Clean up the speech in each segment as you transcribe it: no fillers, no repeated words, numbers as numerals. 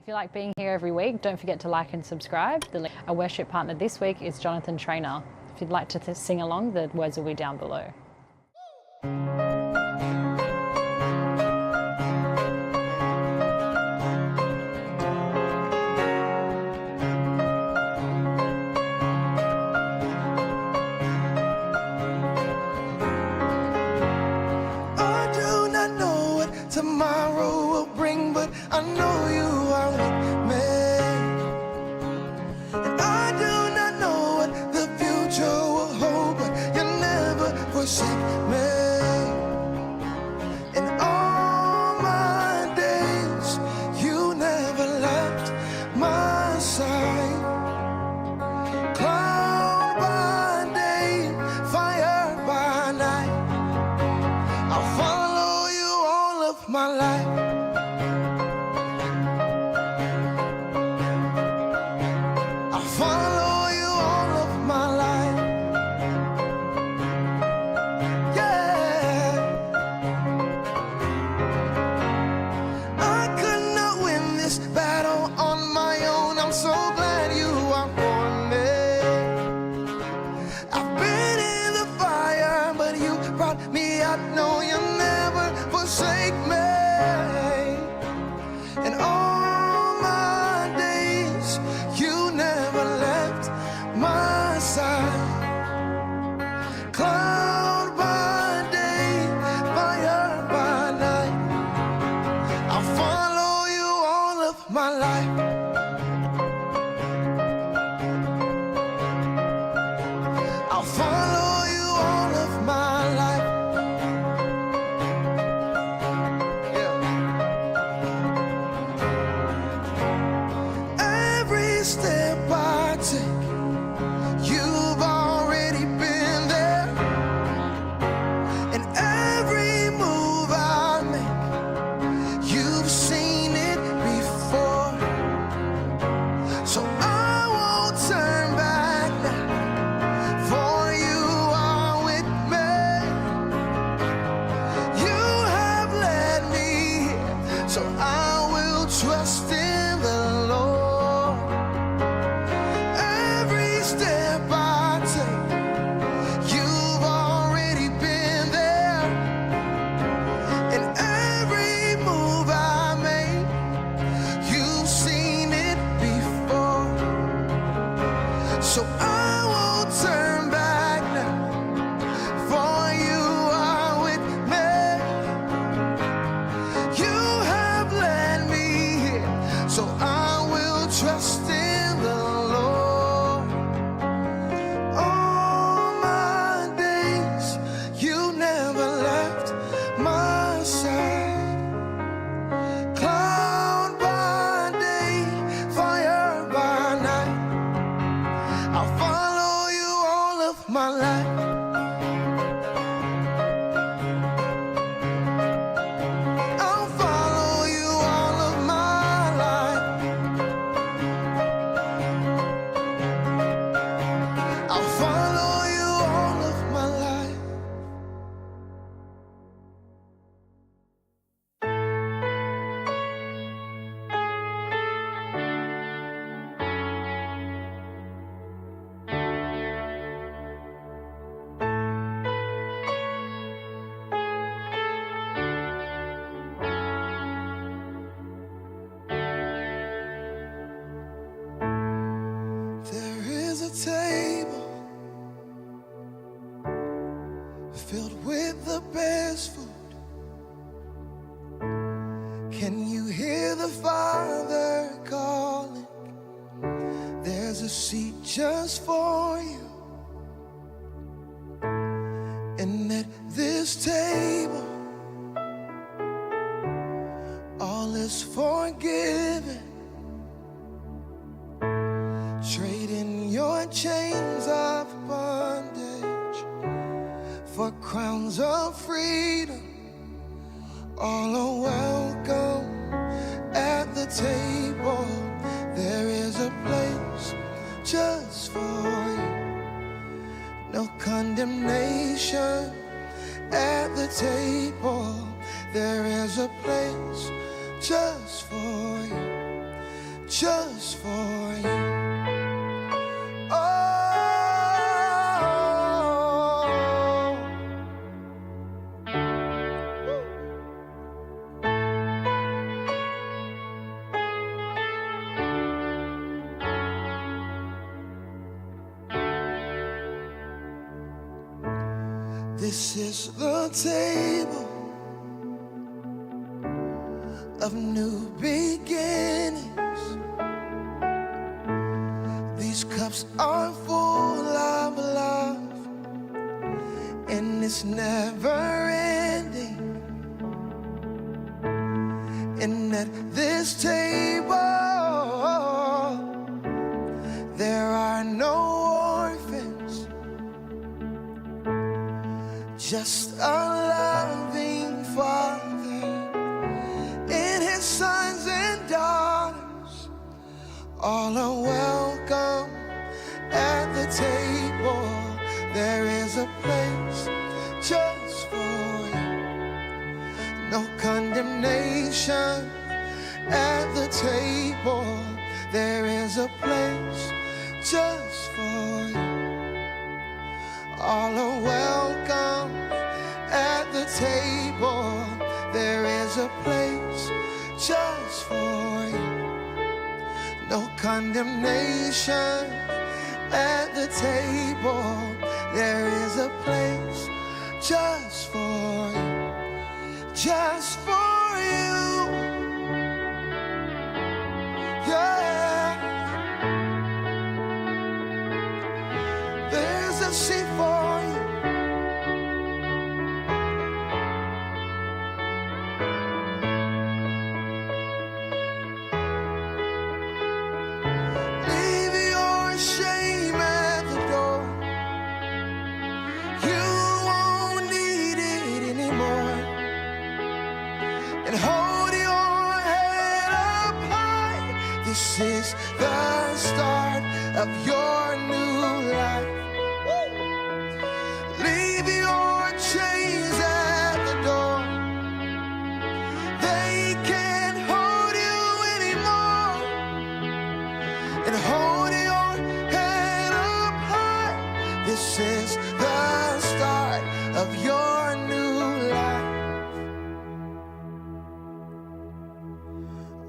you like being here every week, don't forget to like and subscribe. Our worship partner this week is Jonathan Trainer. If you'd like to sing along, the words will be down below. Tomorrow will bring, but I know you are with me. And I do not know what the future will hold, but you'll never forsake me. In all my days, you never left my side. Cloud by day, fire by night, I'll follow you all of my life. I'll follow you all of my life. Yeah. I could not win this battle on my own. I'm so glad you are for me. I've been in the fire, but you brought me out. No, you'll never forsake me. And all my days, you never left my side. Cloud by day, fire by night, I'll follow you all of my life. I'll follow you all of my life. Step I take, you've already been there. And every move I make, you've seen it before. So I won't turn back now, for you are with me. You have led me here, so I will trust in the Lord. Step I take, you've already been there. And every move I make, you've seen it before. So I won't turn back now, for you are with me. You have led me here, so I will trust in the Lord. I'll follow you all of my life. I'll follow you all of my life. I'll follow you all of my life. Table filled with the best food. Can you hear the Father calling? There's a seat just for you. And at this table, all is forgiven. Trading your chains of bondage for crowns of freedom. All are welcome at the table. There is a place just for you. No condemnation at the table. There is a place just for you. just for you. Oh, this is the table of new beginnings. These cups are full of love, and it's never ending. And at this table, there are no orphans, just a loving Father and His sons and daughters. All are welcome at the table. There is a place just for you. No condemnation at the table. There is a place just for you. All are welcome at the table. There is a place just for you. No condemnation at the table. There is a place just for you. Just for you. Yeah. There's a seat for you. Leave your shame at the door. You won't need it anymore. And hold your head up high. This is the start of your new life. Leave your chains at the door. They can't hold you anymore. And hold your head up high. This is the start of your new life.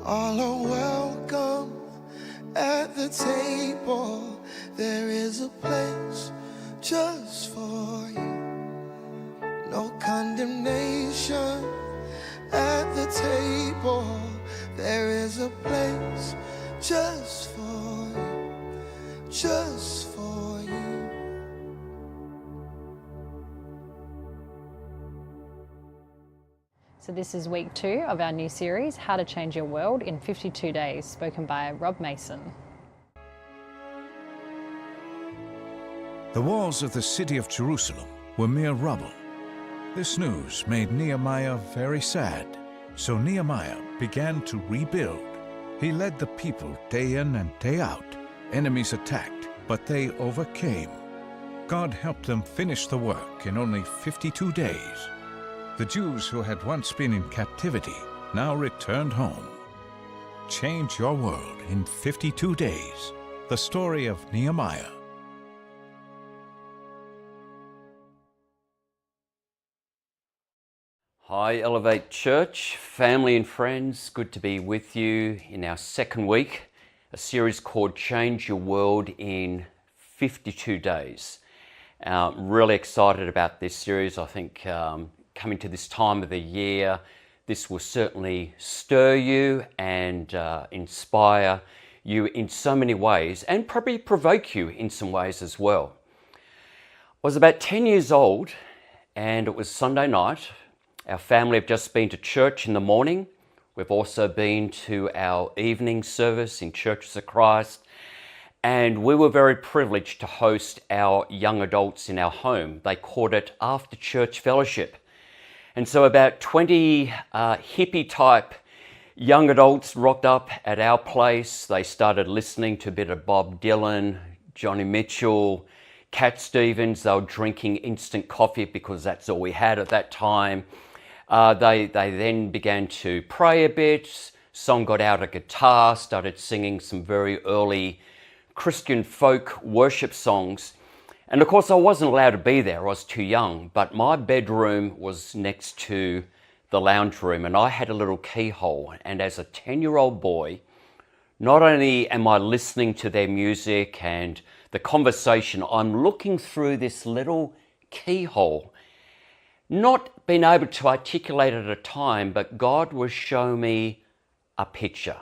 All are welcome at the table. There is a place just for you. No condemnation at the table. There is a place just for you. Just for you. So this is week 2 of our new series, How to Change Your World in 52 Days, spoken by Rob Mason. The walls of the city of Jerusalem were mere rubble. This news made Nehemiah very sad. So Nehemiah began to rebuild. He led the people day in and day out. Enemies attacked, but they overcame. God helped them finish the work in only 52 days. The Jews who had once been in captivity now returned home. Change your world in 52 days. The story of Nehemiah. Hi Elevate Church, family and friends, good to be with you in our second week, a series called Change Your World in 52 Days. Really excited about this series. I think coming to this time of the year, this will certainly stir you and inspire you in so many ways and probably provoke you in some ways as well. I was about 10 years old and it was Sunday night. Our family have just been to church in the morning. We've also been to our evening service in Churches of Christ. And we were very privileged to host our young adults in our home. They called it After Church Fellowship. And so about 20 hippie type young adults rocked up at our place. They started listening to a bit of Bob Dylan, Johnny Mitchell, Cat Stevens. They were drinking instant coffee because that's all we had at that time. They then began to pray a bit, Son got out a guitar, started singing some very early Christian folk worship songs. And of course, I wasn't allowed to be there. I was too young, but my bedroom was next to the lounge room and I had a little keyhole. And as a 10-year-old boy, not only am I listening to their music and the conversation, I'm looking through this little keyhole, not being able to articulate at a time, but God was showing me a picture.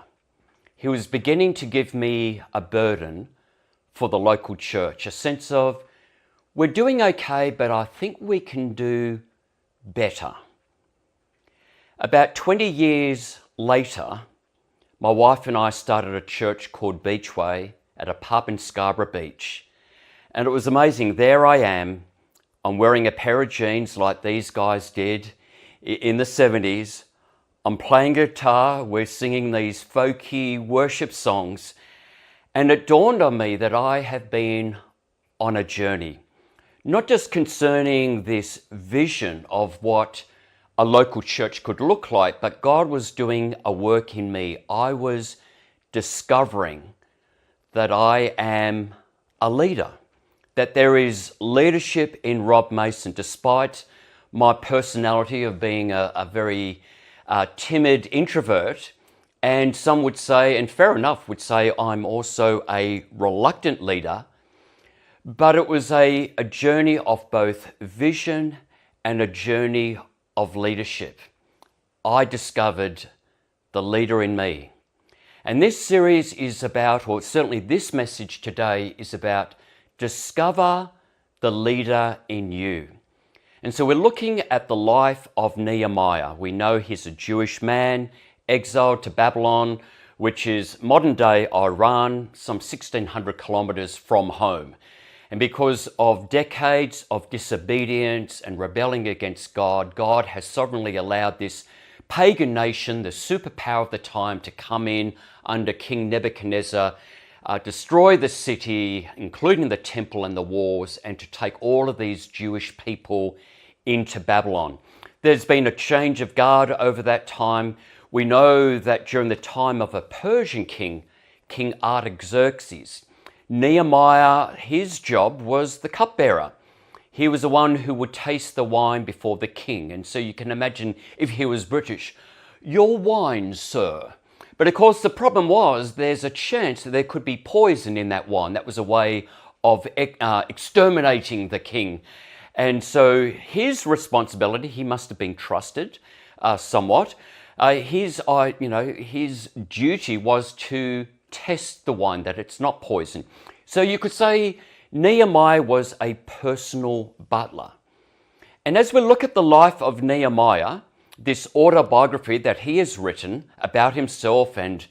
He was beginning to give me a burden for the local church, a sense of, we're doing okay, but I think we can do better. About 20 years later, my wife and I started a church called Beachway at a pub in Scarborough Beach. And it was amazing. There I am. I'm wearing a pair of jeans like these guys did in the 70s. I'm playing guitar. We're singing these folky worship songs. And it dawned on me that I have been on a journey, not just concerning this vision of what a local church could look like, but God was doing a work in me. I was discovering that I am a leader, that there is leadership in Rob Mason, despite my personality of being a very timid introvert. And some would say, and fair enough, would say I'm also a reluctant leader. But it was a journey of both vision and a journey of leadership. I discovered the leader in me. And this series is about, or certainly this message today is about, discover the leader in you. And so we're looking at the life of Nehemiah. We know he's a Jewish man, exiled to Babylon, which is modern day Iran, some 1,600 kilometers from home. And because of decades of disobedience and rebelling against God, God has sovereignly allowed this pagan nation, the superpower of the time, to come in under King Nebuchadnezzar, destroy the city, including the temple and the walls, and to take all of these Jewish people into Babylon. There's been a change of guard over that time. We know that during the time of a Persian king, King Artaxerxes, Nehemiah, his job was the cupbearer. He was the one who would taste the wine before the king. And so you can imagine if he was British, your wine, sir. But of course, the problem was there's a chance that there could be poison in that wine. That was a way of exterminating the king. And so his responsibility, he must have been trusted somewhat. His duty was to test the wine, that it's not poison. So you could say Nehemiah was a personal butler. And as we look at the life of Nehemiah, this autobiography that he has written about himself and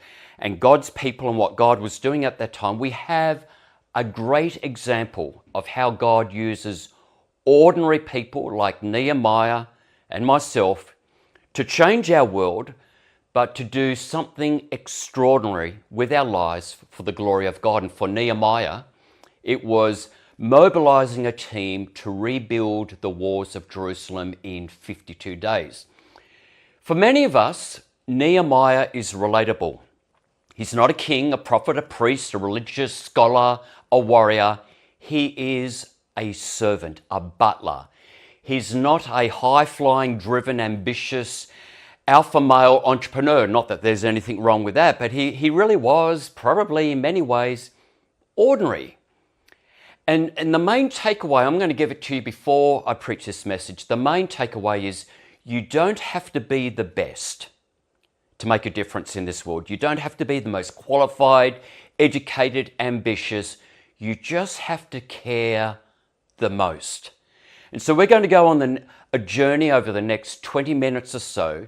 God's people and what God was doing at that time, we have a great example of how God uses ordinary people like Nehemiah and myself to change our world, but to do something extraordinary with our lives for the glory of God. And for Nehemiah, it was mobilizing a team to rebuild the walls of Jerusalem in 52 days. For many of us, Nehemiah is relatable. He's not a king, a prophet, a priest, a religious scholar, a warrior. He is a servant, a butler. He's not a high-flying, driven, ambitious, alpha male entrepreneur. Not that there's anything wrong with that, but he really was probably in many ways ordinary. And the main takeaway, I'm going to give it to you before I preach this message. The main takeaway is you don't have to be the best to make a difference in this world. You don't have to be the most qualified, educated, ambitious. You just have to care the most. And so we're going to go on a journey over the next 20 minutes or so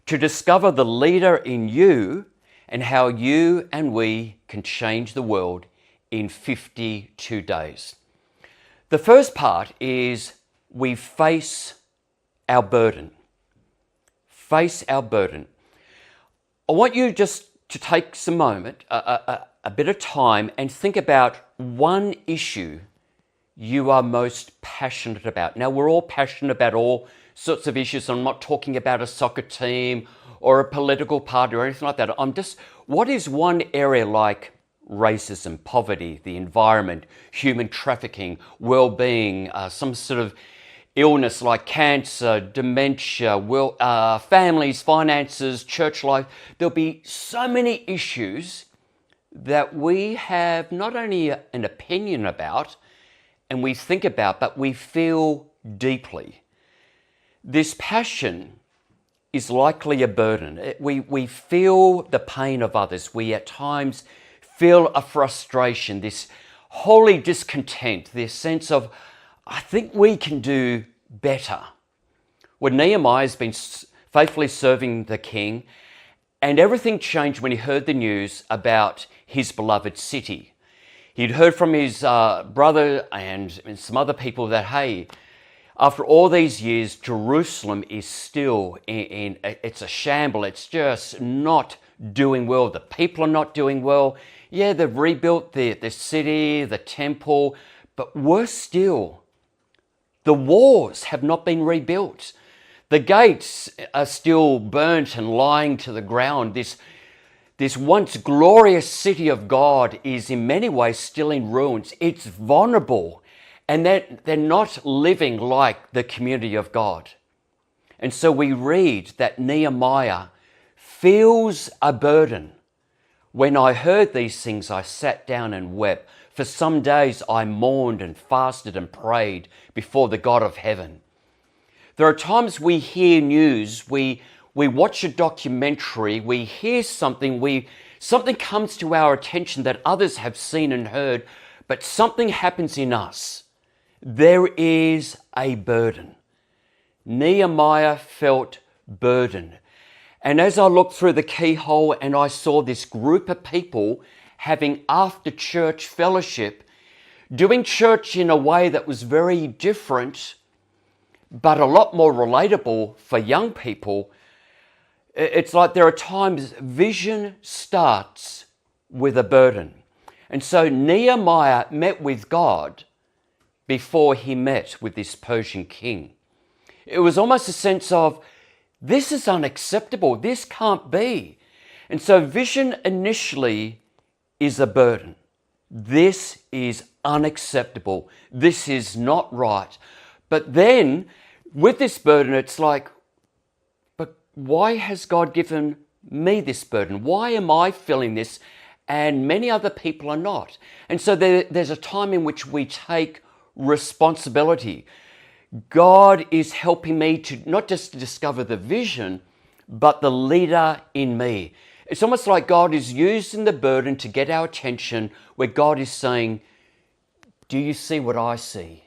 to discover the leader in you and how you and we can change the world in 52 days. The first part is we face our burden. Face our burden. I want you just to take some moment, a bit of time, and think about one issue you are most passionate about. Now, we're all passionate about all sorts of issues. I'm not talking about a soccer team or a political party or anything like that. What is one area like racism, poverty, the environment, human trafficking, well-being, some sort of illness like cancer, dementia, families, finances, church life? There'll be so many issues that we have not only an opinion about and we think about, but we feel deeply. This passion is likely a burden. We feel the pain of others. We at times feel a frustration, this holy discontent, this sense of, I think we can do better. Well, Nehemiah has been faithfully serving the king, and everything changed when he heard the news about his beloved city. He'd heard from his brother and some other people that, hey, after all these years, Jerusalem is still it's a shamble. It's just not doing well. The people are not doing well. Yeah, they've rebuilt the city, the temple, but worse still, the walls have not been rebuilt. The gates are still burnt and lying to the ground. This once glorious city of God is in many ways still in ruins. It's vulnerable, and they're not living like the community of God. And so we read that Nehemiah feels a burden. When I heard these things, I sat down and wept. For some days I mourned and fasted and prayed before the God of heaven. There are times we hear news, we watch a documentary, we hear something, something comes to our attention that others have seen and heard, but something happens in us. There is a burden. Nehemiah felt burdened. And as I looked through the keyhole and I saw this group of people having after church fellowship, doing church in a way that was very different, but a lot more relatable for young people, it's like there are times vision starts with a burden. And so Nehemiah met with God before he met with this Persian king. It was almost a sense of, this is unacceptable, this can't be. And so vision initially is a burden. This is unacceptable. This is not right. But then with this burden, it's like, but why has God given me this burden? Why am I feeling this and many other people are not? And so there's a time in which we take responsibility. God is helping me to not just discover the vision, but the leader in me. It's almost like God is using the burden to get our attention, where God is saying, do you see what I see?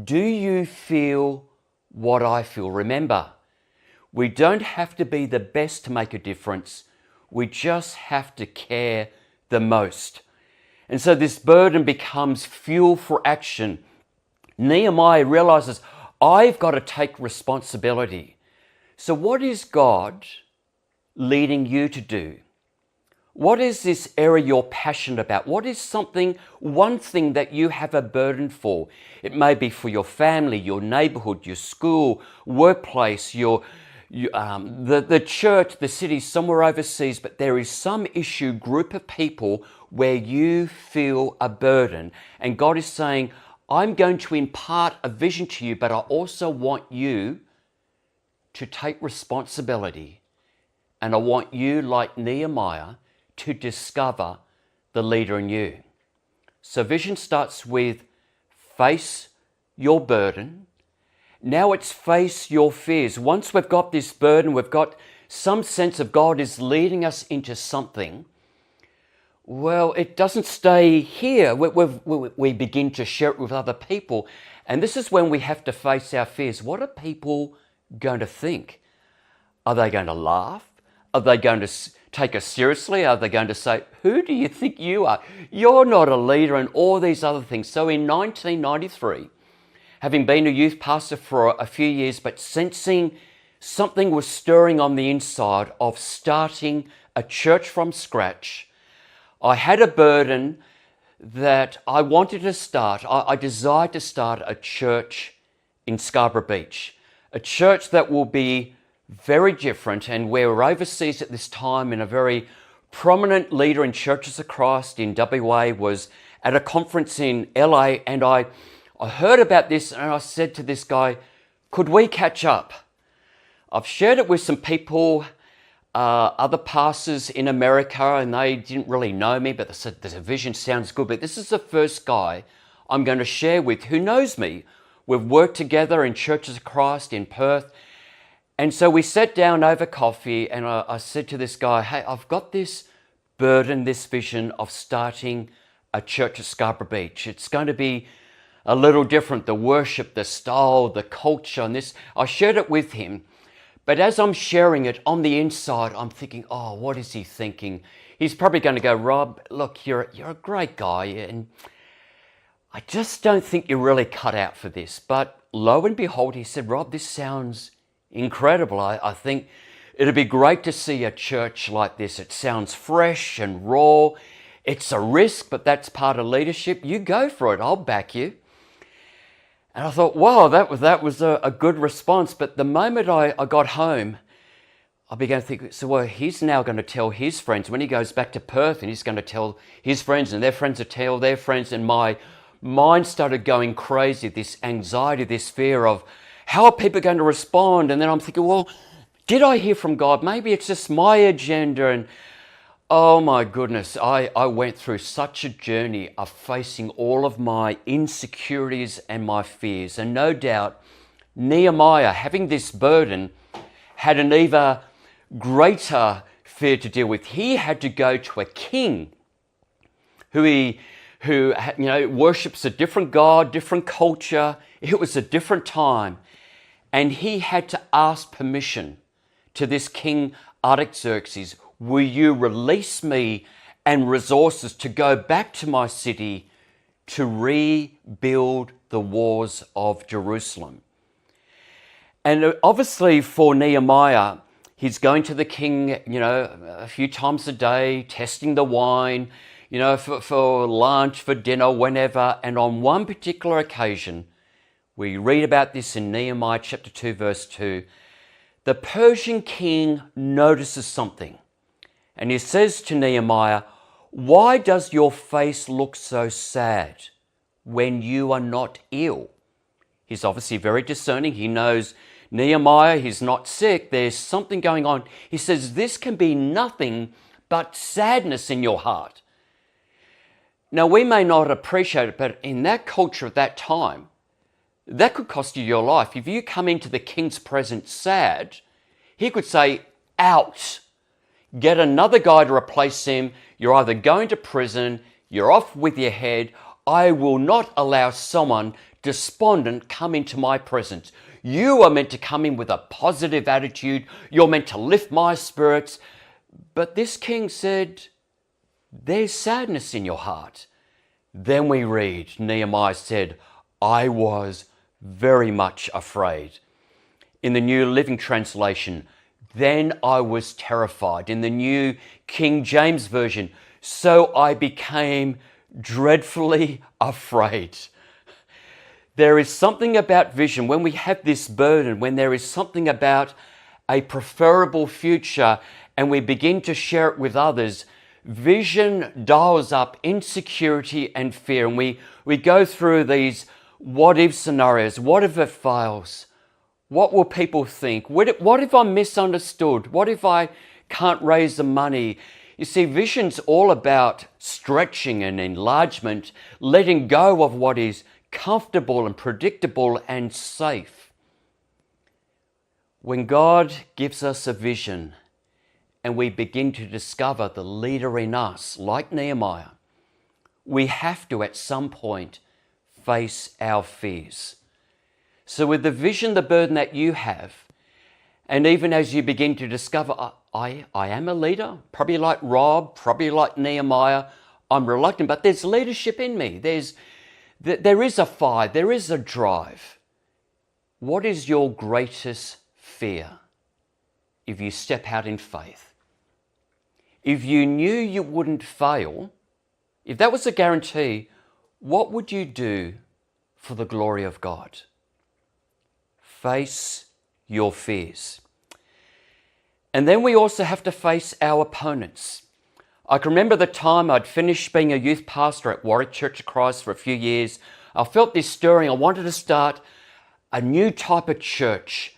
Do you feel what I feel? Remember, we don't have to be the best to make a difference. We just have to care the most. And so this burden becomes fuel for action. Nehemiah realizes, I've got to take responsibility. So what is God leading you to do? What is this area you're passionate about? What is one thing that you have a burden for? It may be for your family, your neighborhood, your school, workplace, the church, the city, somewhere overseas, but there is some issue, group of people where you feel a burden. And God is saying, I'm going to impart a vision to you, but I also want you to take responsibility. And I want you, like Nehemiah, to discover the leader in you. So vision starts with face your burden. Now it's face your fears. Once we've got this burden, we've got some sense of God is leading us into something. Well, it doesn't stay here. We begin to share it with other people. And this is when we have to face our fears. What are people going to think? Are they going to laugh? Are they going to take us seriously? Are they going to say, who do you think you are? You're not a leader, and all these other things. So in 1993, having been a youth pastor for a few years, but sensing something was stirring on the inside of starting a church from scratch, I had a burden that I wanted to start. I desired to start a church in Scarborough Beach, a church that will be very different, and we were overseas at this time, and a very prominent leader in Churches of Christ in WA was at a conference in LA, and I heard about this, and I said to this guy, could we catch up? I've shared it with some people, other pastors in America, and they didn't really know me, but they said, the vision sounds good, but this is the first guy I'm going to share with who knows me. We've worked together in Churches of Christ in Perth. And so we sat down over coffee, and I said to this guy, hey, I've got this burden, this vision of starting a church at Scarborough Beach. It's going to be a little different, the worship, the style, the culture, and this. I shared it with him. But as I'm sharing it, on the inside, I'm thinking, oh, what is he thinking? He's probably going to go, Rob, look, you're a great guy, and I just don't think you're really cut out for this. But lo and behold, he said, Rob, this sounds incredible. I think it'd be great to see a church like this. It sounds fresh and raw. It's a risk, but that's part of leadership. You go for it. I'll back you. And I thought, wow, that was a good response. But the moment I got home, I began to think, so well, he's now going to tell his friends when he goes back to Perth, and he's going to tell his friends, and their friends will tell their friends. And my mind started going crazy, this anxiety, this fear of, how are people going to respond? And then I'm thinking, well, did I hear from God? Maybe it's just my agenda. And oh my goodness, I went through such a journey of facing all of my insecurities and my fears. And no doubt, Nehemiah, having this burden, had an even greater fear to deal with. He had to go to a king who worships a different God, different culture. It was a different time. And he had to ask permission to this King Artaxerxes, will you release me and resources to go back to my city to rebuild the walls of Jerusalem? And obviously for Nehemiah, he's going to the king, a few times a day, testing the wine, for lunch, for dinner, whenever. And on one particular occasion, we read about this in Nehemiah chapter 2, verse 2. The Persian king notices something, and he says to Nehemiah, why does your face look so sad when you are not ill? He's obviously very discerning. He knows Nehemiah, he's not sick. There's something going on. He says, this can be nothing but sadness in your heart. Now, we may not appreciate it, but in that culture at that time, that could cost you your life. If you come into the king's presence sad, he could say, out. Get another guy to replace him. You're either going to prison, you're off with your head. I will not allow someone despondent come into my presence. You are meant to come in with a positive attitude. You're meant to lift my spirits. But this king said, there's sadness in your heart. Then we read, Nehemiah said, I was very much afraid. In the New Living Translation, then I was terrified. In the New King James Version, so I became dreadfully afraid. There is something about vision, when we have this burden, when there is something about a preferable future and we begin to share it with others, vision dials up insecurity and fear. And we go through these what-if scenarios. What if it fails? What will people think? What if I'm misunderstood? What if I can't raise the money? You see, vision's all about stretching and enlargement, letting go of what is comfortable and predictable and safe. When God gives us a vision and we begin to discover the leader in us, like Nehemiah, we have to at some point face our fears. So with the vision, the burden that you have, and even as you begin to discover, I am a leader, probably like Rob, probably like Nehemiah, I'm reluctant, but there's leadership in me. There is a fire, there is a drive. What is your greatest fear if you step out in faith? If you knew you wouldn't fail, if that was a guarantee, what would you do for the glory of God? Face your fears. And then we also have to face our opponents. I can remember the time I'd finished being a youth pastor at Warwick Church of Christ for a few years. I felt this stirring. I wanted to start a new type of church.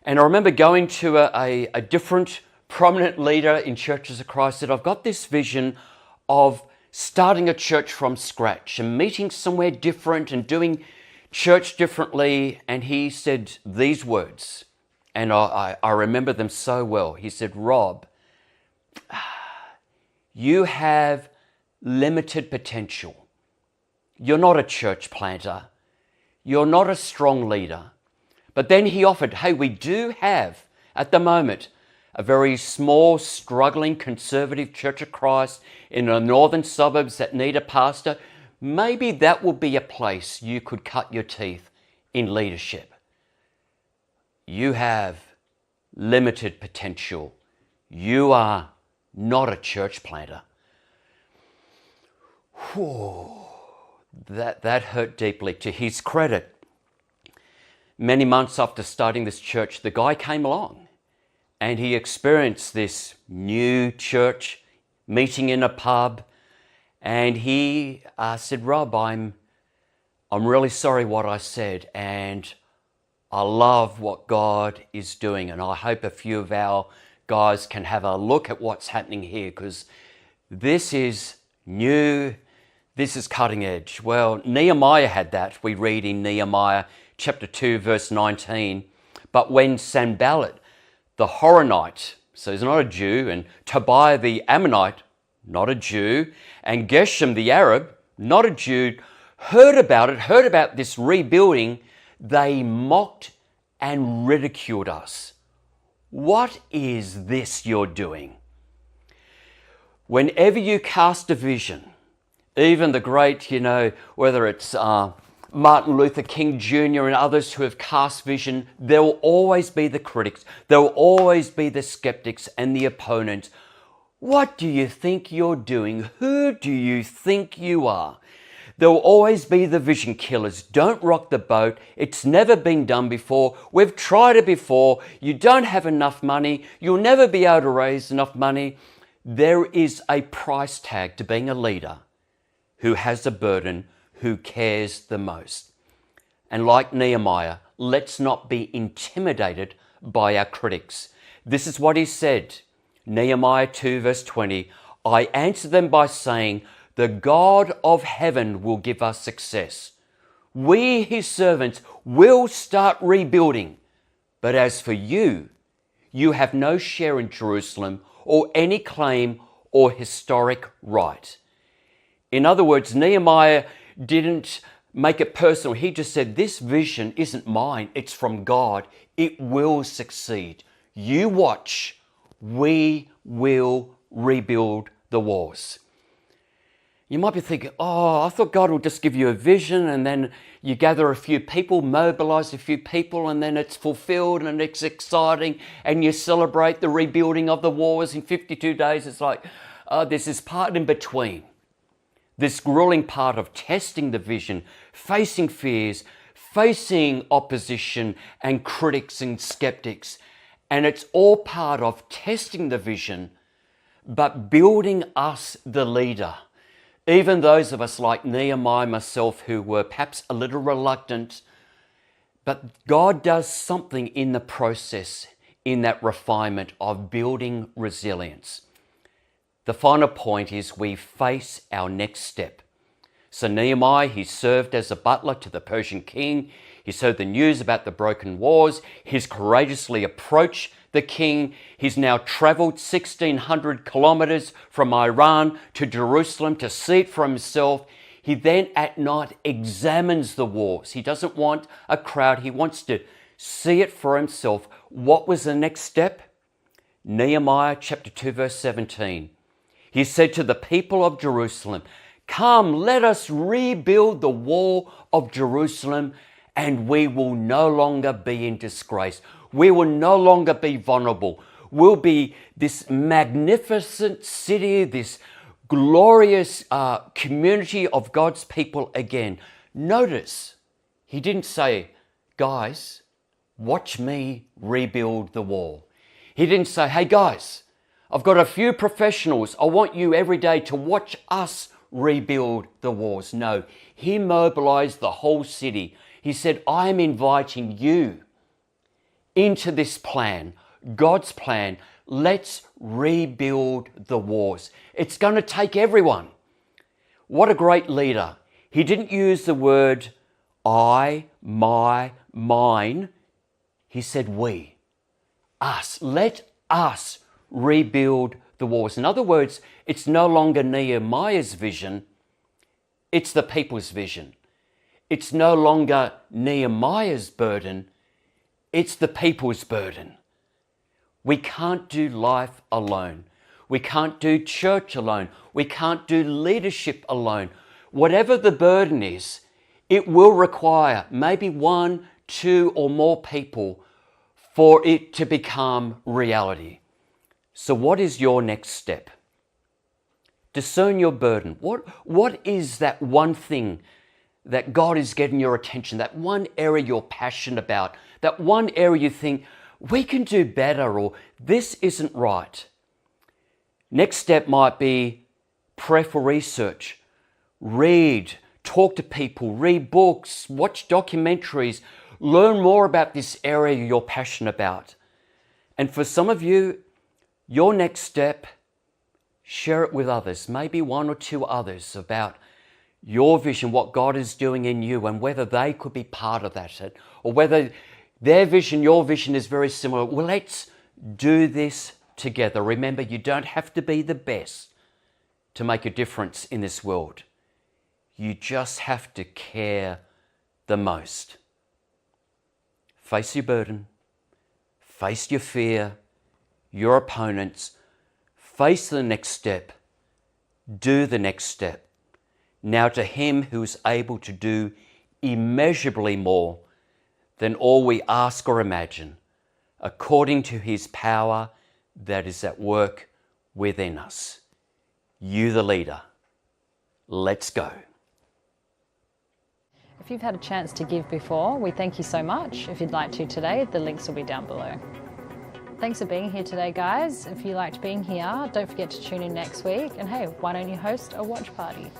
And I remember going to a different prominent leader in Churches of Christ, said, I've got this vision of starting a church from scratch and meeting somewhere different and doing church differently. And he said these words, and I remember them so well. He said, Rob, you have limited potential. You're not a church planter. You're not a strong leader. But then he offered, hey, we do have at the moment a very small, struggling, conservative Church of Christ in the northern suburbs that need a pastor. Maybe that will be a place you could cut your teeth in leadership. You have limited potential. You are not a church planter. Whew. That hurt deeply. To his credit, many months after starting this church, the guy came along and he experienced this new church meeting in a pub, and he said, Rob, I'm really sorry what I said, and I love what God is doing, and I hope a few of our guys can have a look at what's happening here, because this is new, this is cutting edge. Well, Nehemiah had that. We read in Nehemiah chapter 2, verse 19, but when Sanballat, the Horonite, so he's not a Jew, and Tobiah the Ammonite, not a Jew, and Geshem the Arab, not a Jew, heard about this rebuilding, they mocked and ridiculed us. What is this you're doing? Whenever you cast a vision, even the great, whether it's Martin Luther King Jr. and others who have cast vision, there will always be the critics. There will always be the skeptics and the opponents. What do you think you're doing? Who do you think you are? There will always be the vision killers. Don't rock the boat. It's never been done before. We've tried it before. You don't have enough money. You'll never be able to raise enough money. There is a price tag to being a leader who has a burden, who cares the most. And like Nehemiah, let's not be intimidated by our critics. This is what he said, Nehemiah 2 verse 20, I answered them by saying, the God of heaven will give us success. We, his servants, will start rebuilding. But as for you, you have no share in Jerusalem or any claim or historic right. In other words, Nehemiah didn't make it personal. He just said, this vision isn't mine. It's from God. It will succeed. You watch. We will rebuild the walls. You might be thinking, I thought God will just give you a vision and then you gather a few people, mobilize a few people, and then it's fulfilled and it's exciting and you celebrate the rebuilding of the walls in 52 days. It's like, there's this part in between. This grueling part of testing the vision, facing fears, facing opposition and critics and skeptics. And it's all part of testing the vision, but building us the leader. Even those of us like Nehemiah, myself, who were perhaps a little reluctant, but God does something in the process, in that refinement of building resilience. The final point is we face our next step. So Nehemiah, he served as a butler to the Persian king. He's heard the news about the broken walls. He's courageously approached the king. He's now traveled 1,600 kilometers from Iran to Jerusalem to see it for himself. He then at night examines the walls. He doesn't want a crowd. He wants to see it for himself. What was the next step? Nehemiah chapter 2 verse 17. He said to the people of Jerusalem, come, let us rebuild the wall of Jerusalem, and we will no longer be in disgrace. We will no longer be vulnerable. We'll be this magnificent city, this glorious community of God's people again. Notice, he didn't say, guys, watch me rebuild the wall. He didn't say, hey guys, I've got a few professionals. I want you every day to watch us rebuild the walls. No, he mobilized the whole city. He said, I am inviting you into this plan, God's plan. Let's rebuild the walls. It's going to take everyone. What a great leader. He didn't use the word I, my, mine. He said we, us. Let us rebuild the walls. In other words, it's no longer Nehemiah's vision, it's the people's vision. It's no longer Nehemiah's burden, it's the people's burden. We can't do life alone. We can't do church alone. We can't do leadership alone. Whatever the burden is, it will require maybe 1, 2 or more people for it to become reality. So what is your next step? Discern your burden. What is that one thing that God is getting your attention, that one area you're passionate about, that one area you think, we can do better, or this isn't right? Next step might be pray for research. Read, talk to people, read books, watch documentaries, learn more about this area you're passionate about. And for some of you, your next step, share it with others, maybe 1 or 2 others, about your vision, what God is doing in you, and whether they could be part of that, or whether their vision, your vision is very similar. Well, let's do this together. Remember, you don't have to be the best to make a difference in this world. You just have to care the most. Face your burden, face your fear, your opponents, face the next step, do the next step. Now to him who is able to do immeasurably more than all we ask or imagine, according to his power that is at work within us. You the leader. Let's go. If you've had a chance to give before, we thank you so much. If you'd like to today, the links will be down below. Thanks for being here today, guys. If you liked being here, don't forget to tune in next week. And hey, why don't you host a watch party?